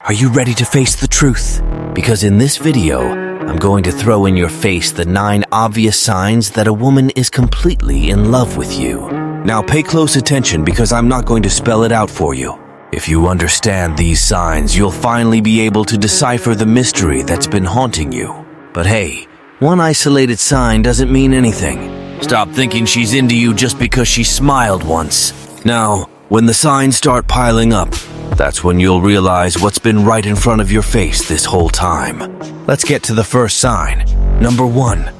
Are you ready to face the truth? Because in this video, I'm going to throw in your face the 9 obvious signs that a woman is completely in love with you. Now pay close attention because I'm not going to spell it out for you. If you understand these signs, you'll finally be able to decipher the mystery that's been haunting you. But hey, one isolated sign doesn't mean anything. Stop thinking she's into you just because she smiled once. Now, when the signs start piling up, that's when you'll realize what's been right in front of your face this whole time. Let's get to the first sign. Number 1.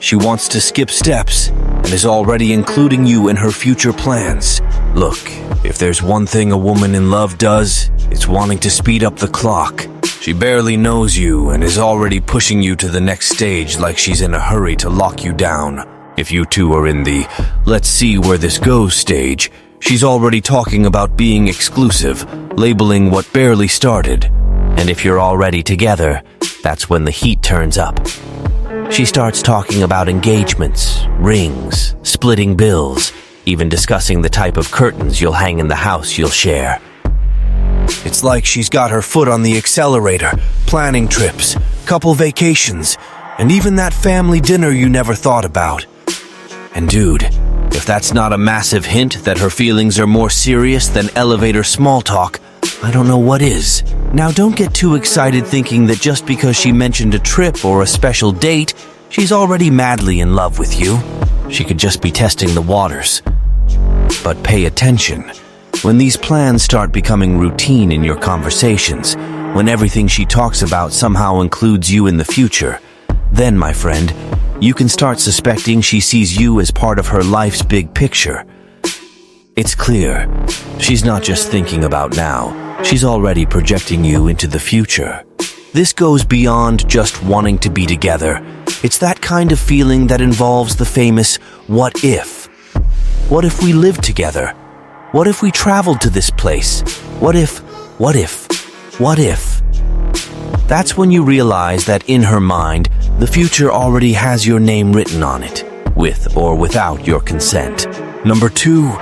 She wants to skip steps and is already including you in her future plans. Look, if there's one thing a woman in love does, it's wanting to speed up the clock. She barely knows you and is already pushing you to the next stage like she's in a hurry to lock you down. If you two are in the "let's see where this goes" stage, she's already talking about being exclusive, labeling what barely started. And if you're already together, that's when the heat turns up. She starts talking about engagements, rings, splitting bills, even discussing the type of curtains you'll hang in the house you'll share. It's like she's got her foot on the accelerator, planning trips, couple vacations, and even that family dinner you never thought about. And dude, if that's not a massive hint that her feelings are more serious than elevator small talk, I don't know what is. Now don't get too excited thinking that just because she mentioned a trip or a special date, she's already madly in love with you. She could just be testing the waters. But pay attention. When these plans start becoming routine in your conversations, when everything she talks about somehow includes you in the future, then, my friend, you can start suspecting she sees you as part of her life's big picture. It's clear, she's not just thinking about now, she's already projecting you into the future. This goes beyond just wanting to be together. It's that kind of feeling that involves the famous "what if?" What if we lived together? What if we traveled to this place? What if? That's when you realize that in her mind, the future already has your name written on it, with or without your consent. Number 2,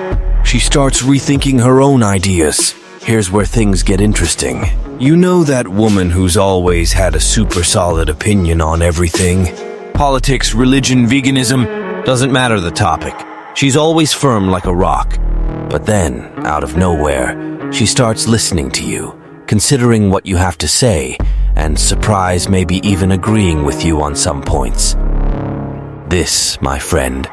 she starts rethinking her own ideas. Here's where things get interesting. You know that woman who's always had a super solid opinion on everything? Politics, religion, veganism, doesn't matter the topic. She's always firm like a rock. But then, out of nowhere, she starts listening to you, considering what you have to say, and surprise, maybe even agreeing with you on some points. This, my friend,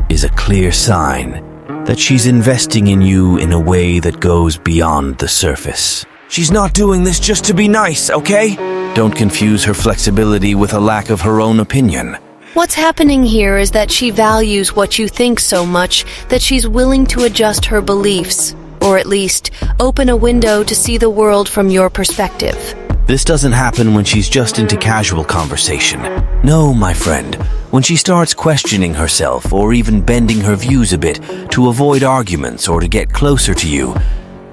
is a clear sign that she's investing in you in a way that goes beyond the surface. She's not doing this just to be nice, okay? Don't confuse her flexibility with a lack of her own opinion. What's happening here is that she values what you think so much that she's willing to adjust her beliefs, or at least open a window to see the world from your perspective. This doesn't happen when she's just into casual conversation. No, my friend, when she starts questioning herself or even bending her views a bit to avoid arguments or to get closer to you,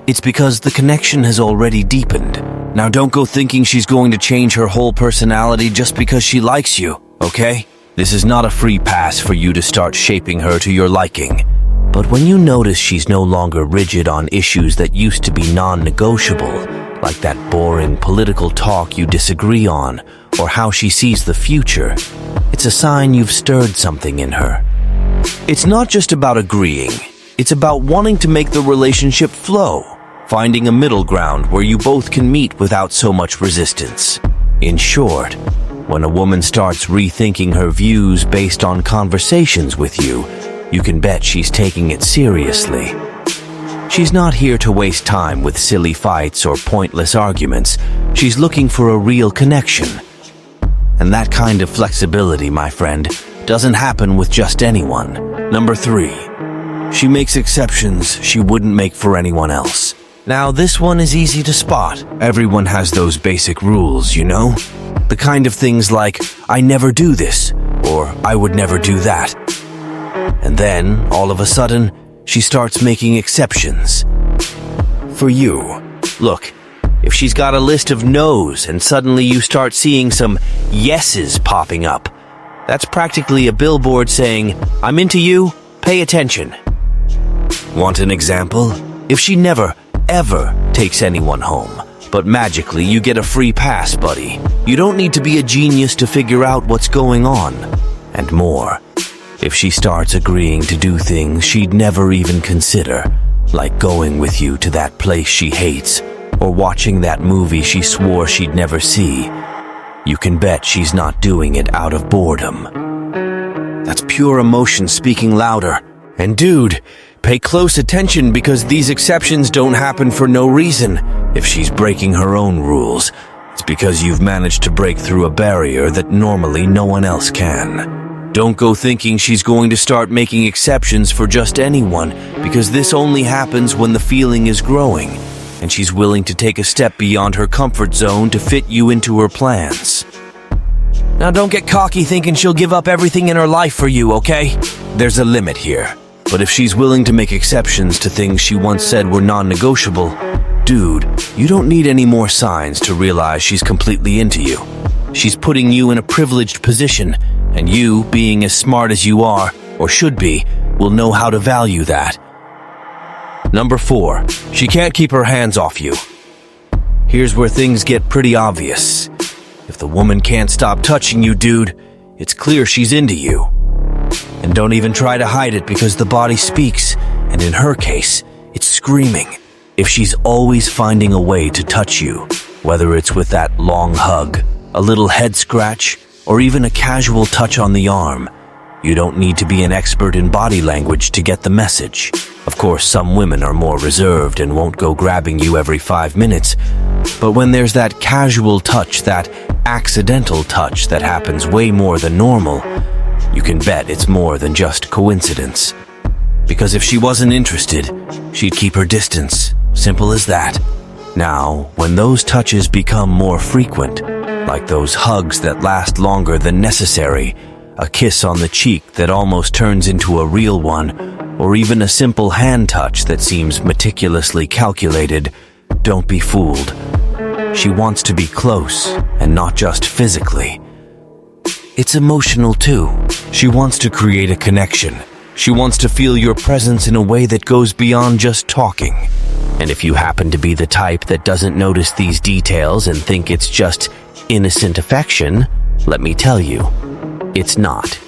it's because the connection has already deepened. Now don't go thinking she's going to change her whole personality just because she likes you, okay? This is not a free pass for you to start shaping her to your liking. But when you notice she's no longer rigid on issues that used to be non-negotiable, like that boring political talk you disagree on, or how she sees the future, it's a sign you've stirred something in her. It's not just about agreeing, it's about wanting to make the relationship flow, finding a middle ground where you both can meet without so much resistance. In short, when a woman starts rethinking her views based on conversations with you, you can bet she's taking it seriously. She's not here to waste time with silly fights or pointless arguments. She's looking for a real connection. And that kind of flexibility, my friend, doesn't happen with just anyone. Number 3, she makes exceptions she wouldn't make for anyone else. Now, this one is easy to spot. Everyone has those basic rules, you know? The kind of things like, "I never do this," or "I would never do that." And then, all of a sudden, she starts making exceptions. For you. Look, if she's got a list of no's and suddenly you start seeing some yeses popping up, that's practically a billboard saying, "I'm into you, pay attention." Want an example? If she never, ever takes anyone home, but magically you get a free pass, buddy. You don't need to be a genius to figure out what's going on, and more. If she starts agreeing to do things she'd never even consider, like going with you to that place she hates, or watching that movie she swore she'd never see, you can bet she's not doing it out of boredom. That's pure emotion speaking louder. And dude, pay close attention because these exceptions don't happen for no reason. If she's breaking her own rules, it's because you've managed to break through a barrier that normally no one else can. Don't go thinking she's going to start making exceptions for just anyone, because this only happens when the feeling is growing, and she's willing to take a step beyond her comfort zone to fit you into her plans. Now don't get cocky thinking she'll give up everything in her life for you, okay? There's a limit here. But if she's willing to make exceptions to things she once said were non-negotiable, dude, you don't need any more signs to realize she's completely into you. She's putting you in a privileged position, and you, being as smart as you are, or should be, will know how to value that. Number 4, she can't keep her hands off you. Here's where things get pretty obvious. If the woman can't stop touching you, dude, it's clear she's into you. And don't even try to hide it because the body speaks, and in her case, it's screaming. If she's always finding a way to touch you, whether it's with that long hug, a little head scratch, or even a casual touch on the arm, you don't need to be an expert in body language to get the message. Of course, some women are more reserved and won't go grabbing you every 5 minutes, but when there's that casual touch, that accidental touch that happens way more than normal, you can bet it's more than just coincidence. Because if she wasn't interested, she'd keep her distance. Simple as that. Now, when those touches become more frequent, like those hugs that last longer than necessary, a kiss on the cheek that almost turns into a real one, or even a simple hand touch that seems meticulously calculated, don't be fooled. She wants to be close, and not just physically. It's emotional too. She wants to create a connection. She wants to feel your presence in a way that goes beyond just talking. And if you happen to be the type that doesn't notice these details and think it's just innocent affection, let me tell you, it's not.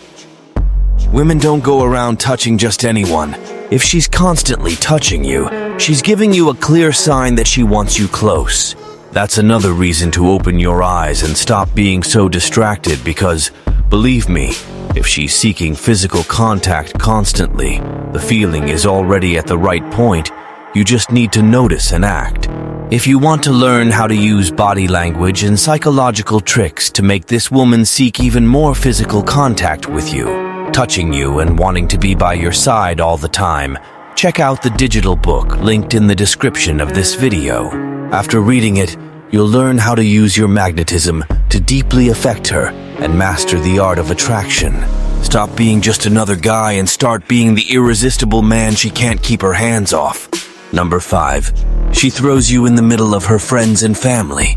Women don't go around touching just anyone. If she's constantly touching you, she's giving you a clear sign that she wants you close. That's another reason to open your eyes and stop being so distracted because, believe me, if she's seeking physical contact constantly, the feeling is already at the right point. You just need to notice and act. If you want to learn how to use body language and psychological tricks to make this woman seek even more physical contact with you, touching you and wanting to be by your side all the time, check out the digital book linked in the description of this video. After reading it, you'll learn how to use your magnetism to deeply affect her and master the art of attraction. Stop being just another guy and start being the irresistible man she can't keep her hands off. Number 5, she throws you in the middle of her friends and family.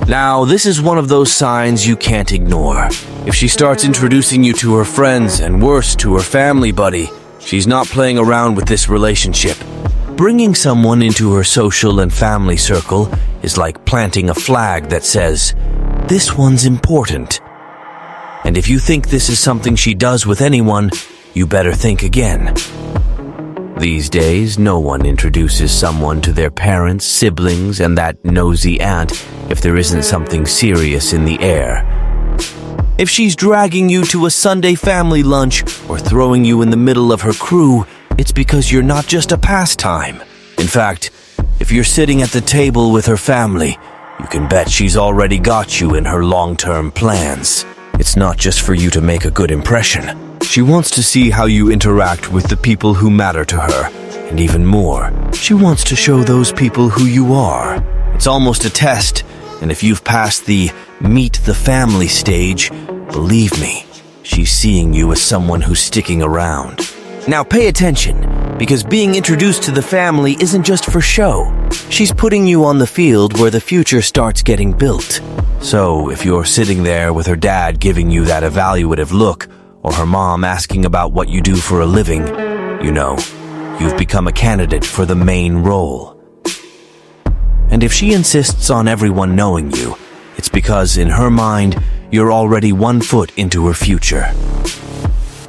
Now, this is one of those signs you can't ignore. If she starts introducing you to her friends and worse, to her family, buddy, she's not playing around with this relationship. Bringing someone into her social and family circle is like planting a flag that says, "This one's important." And if you think this is something she does with anyone, you better think again. These days, no one introduces someone to their parents, siblings, and that nosy aunt if there isn't something serious in the air. If she's dragging you to a Sunday family lunch or throwing you in the middle of her crew, it's because you're not just a pastime. In fact, if you're sitting at the table with her family, you can bet she's already got you in her long-term plans. It's not just for you to make a good impression. She wants to see how you interact with the people who matter to her. And even more, she wants to show those people who you are. It's almost a test, and if you've passed the meet the family stage, believe me, she's seeing you as someone who's sticking around. Now pay attention, because being introduced to the family isn't just for show. She's putting you on the field where the future starts getting built. So if you're sitting there with her dad giving you that evaluative look, or her mom asking about what you do for a living, you know, you've become a candidate for the main role. And if she insists on everyone knowing you, it's because in her mind, you're already 1 foot into her future.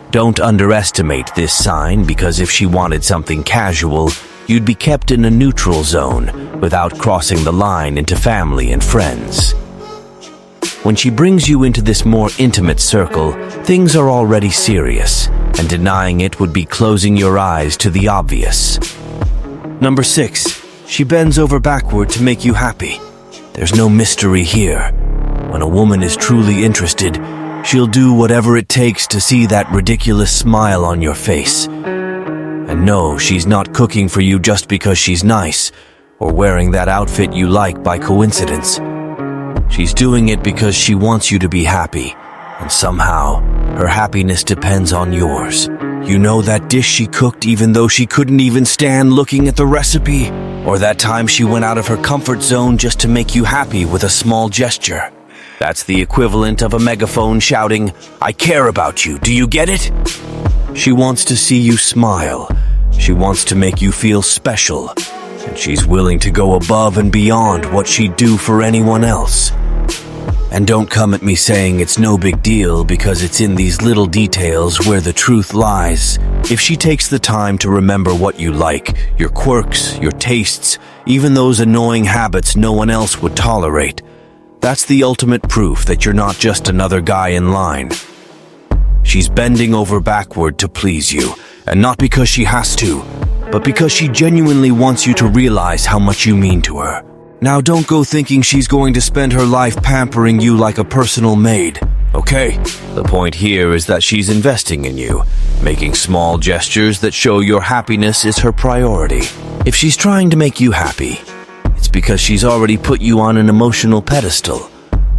Don't underestimate this sign, because if she wanted something casual, you'd be kept in a neutral zone without crossing the line into family and friends. When she brings you into this more intimate circle, things are already serious, and denying it would be closing your eyes to the obvious. Number 6, she bends over backward to make you happy. There's no mystery here. When a woman is truly interested, she'll do whatever it takes to see that ridiculous smile on your face. And no, she's not cooking for you just because she's nice, or wearing that outfit you like by coincidence. She's doing it because she wants you to be happy, and somehow, her happiness depends on yours. You know that dish she cooked even though she couldn't even stand looking at the recipe? Or that time she went out of her comfort zone just to make you happy with a small gesture? That's the equivalent of a megaphone shouting, "I care about you, do you get it?" She wants to see you smile. She wants to make you feel special. And she's willing to go above and beyond what she'd do for anyone else. And don't come at me saying it's no big deal, because it's in these little details where the truth lies. If she takes the time to remember what you like, your quirks, your tastes, even those annoying habits no one else would tolerate, that's the ultimate proof that you're not just another guy in line. She's bending over backward to please you, and not because she has to, but because she genuinely wants you to realize how much you mean to her. Now don't go thinking she's going to spend her life pampering you like a personal maid, okay? The point here is that she's investing in you, making small gestures that show your happiness is her priority. If she's trying to make you happy, it's because she's already put you on an emotional pedestal,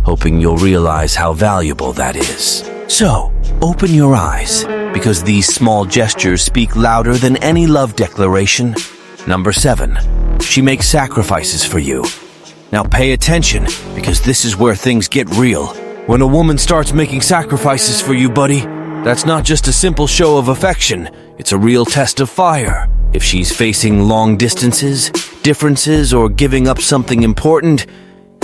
hoping you'll realize how valuable that is. So, open your eyes, because these small gestures speak louder than any love declaration. Number 7, she makes sacrifices for you. Now pay attention, because this is where things get real. When a woman starts making sacrifices for you, buddy, that's not just a simple show of affection, it's a real test of fire. If she's facing long distances, differences, or giving up something important,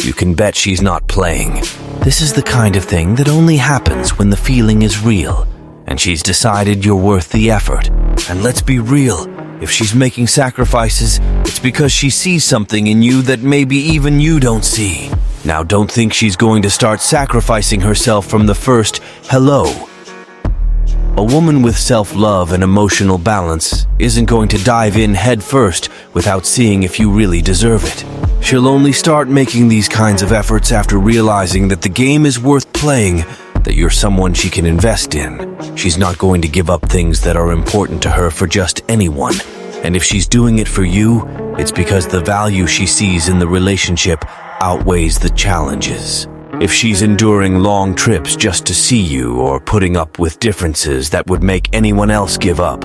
you can bet she's not playing. This is the kind of thing that only happens when the feeling is real, and she's decided you're worth the effort. And let's be real, if she's making sacrifices, it's because she sees something in you that maybe even you don't see. Now don't think she's going to start sacrificing herself from the first hello. A woman with self-love and emotional balance isn't going to dive in head first without seeing if you really deserve it. She'll only start making these kinds of efforts after realizing that the game is worth playing, that you're someone she can invest in. She's not going to give up things that are important to her for just anyone. And if she's doing it for you, it's because the value she sees in the relationship outweighs the challenges. If she's enduring long trips just to see you, or putting up with differences that would make anyone else give up,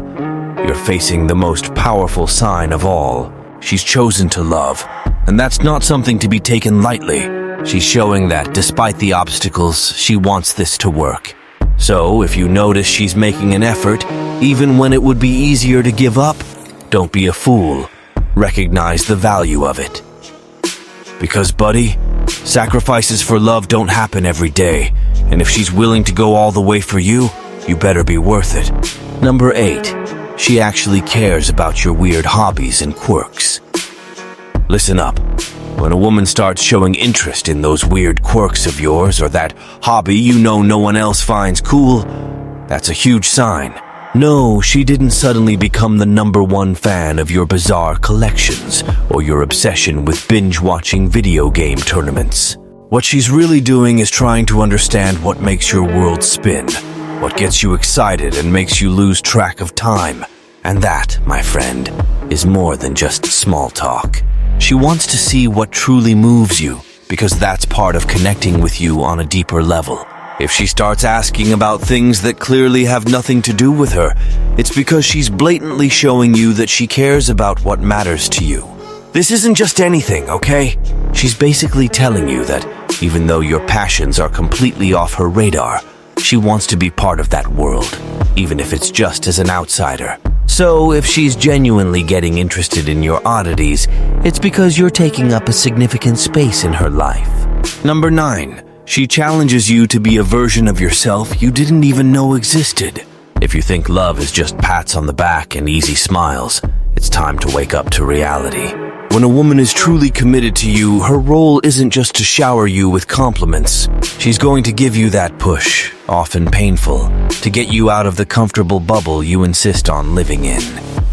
you're facing the most powerful sign of all. She's chosen to love, and that's not something to be taken lightly. She's showing that, despite the obstacles, she wants this to work. So, if you notice she's making an effort, even when it would be easier to give up, don't be a fool. Recognize the value of it. Because, buddy, sacrifices for love don't happen every day, and if she's willing to go all the way for you, you better be worth it. Number 8, she actually cares about your weird hobbies and quirks. Listen up. When a woman starts showing interest in those weird quirks of yours, or that hobby you know no one else finds cool, that's a huge sign. No, she didn't suddenly become the #1 fan of your bizarre collections or your obsession with binge-watching video game tournaments. What she's really doing is trying to understand what makes your world spin, what gets you excited and makes you lose track of time. And that, my friend, is more than just small talk. She wants to see what truly moves you, because that's part of connecting with you on a deeper level. If she starts asking about things that clearly have nothing to do with her, it's because she's blatantly showing you that she cares about what matters to you. This isn't just anything, okay? She's basically telling you that even though your passions are completely off her radar, she wants to be part of that world, even if it's just as an outsider. So, if she's genuinely getting interested in your oddities, it's because you're taking up a significant space in her life. Number 9. She challenges you to be a version of yourself you didn't even know existed. If you think love is just pats on the back and easy smiles, it's time to wake up to reality. When a woman is truly committed to you, her role isn't just to shower you with compliments. She's going to give you that push, often painful, to get you out of the comfortable bubble you insist on living in.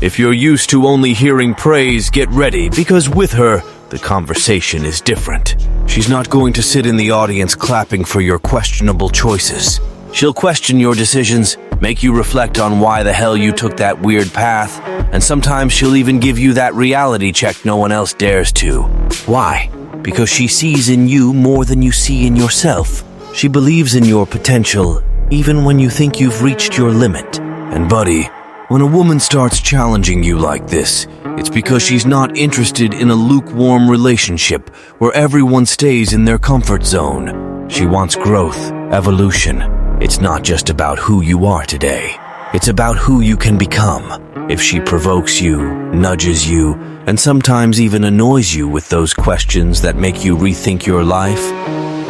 If you're used to only hearing praise, get ready, because with her, the conversation is different. She's not going to sit in the audience clapping for your questionable choices. She'll question your decisions, make you reflect on why the hell you took that weird path, and sometimes she'll even give you that reality check no one else dares to. Why? Because she sees in you more than you see in yourself. She believes in your potential, even when you think you've reached your limit. And buddy, when a woman starts challenging you like this, it's because she's not interested in a lukewarm relationship where everyone stays in their comfort zone. She wants growth, evolution. It's not just about who you are today. It's about who you can become. If she provokes you, nudges you, and sometimes even annoys you with those questions that make you rethink your life,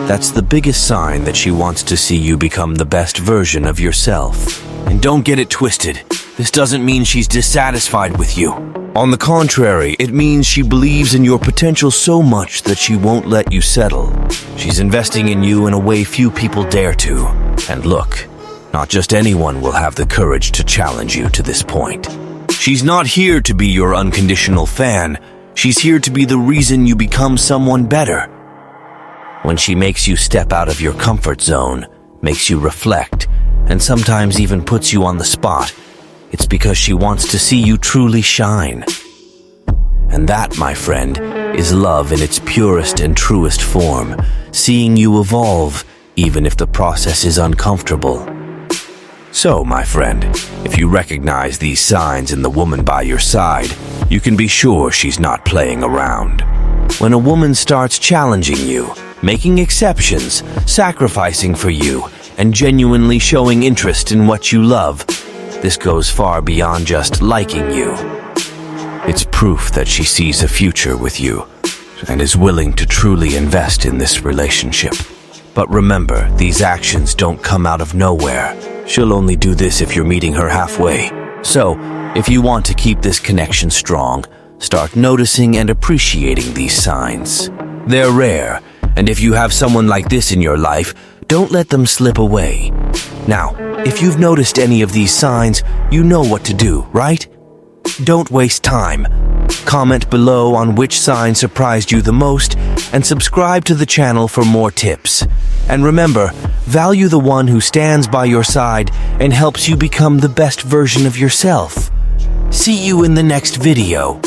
that's the biggest sign that she wants to see you become the best version of yourself. And don't get it twisted. This doesn't mean she's dissatisfied with you. On the contrary, it means she believes in your potential so much that she won't let you settle. She's investing in you in a way few people dare to. And look, not just anyone will have the courage to challenge you to this point. She's not here to be your unconditional fan. She's here to be the reason you become someone better. When she makes you step out of your comfort zone, makes you reflect, and sometimes even puts you on the spot, it's because she wants to see you truly shine. And that, my friend, is love in its purest and truest form, seeing you evolve, even if the process is uncomfortable. So, my friend, if you recognize these signs in the woman by your side, you can be sure she's not playing around. When a woman starts challenging you, making exceptions, sacrificing for you, and genuinely showing interest in what you love, this goes far beyond just liking you. It's proof that she sees a future with you and is willing to truly invest in this relationship. But remember, these actions don't come out of nowhere. She'll only do this if you're meeting her halfway. So, if you want to keep this connection strong, start noticing and appreciating these signs. They're rare, and if you have someone like this in your life, don't let them slip away. Now, if you've noticed any of these signs, you know what to do, right? Don't waste time. Comment below on which sign surprised you the most, and subscribe to the channel for more tips. And remember, value the one who stands by your side and helps you become the best version of yourself. See you in the next video.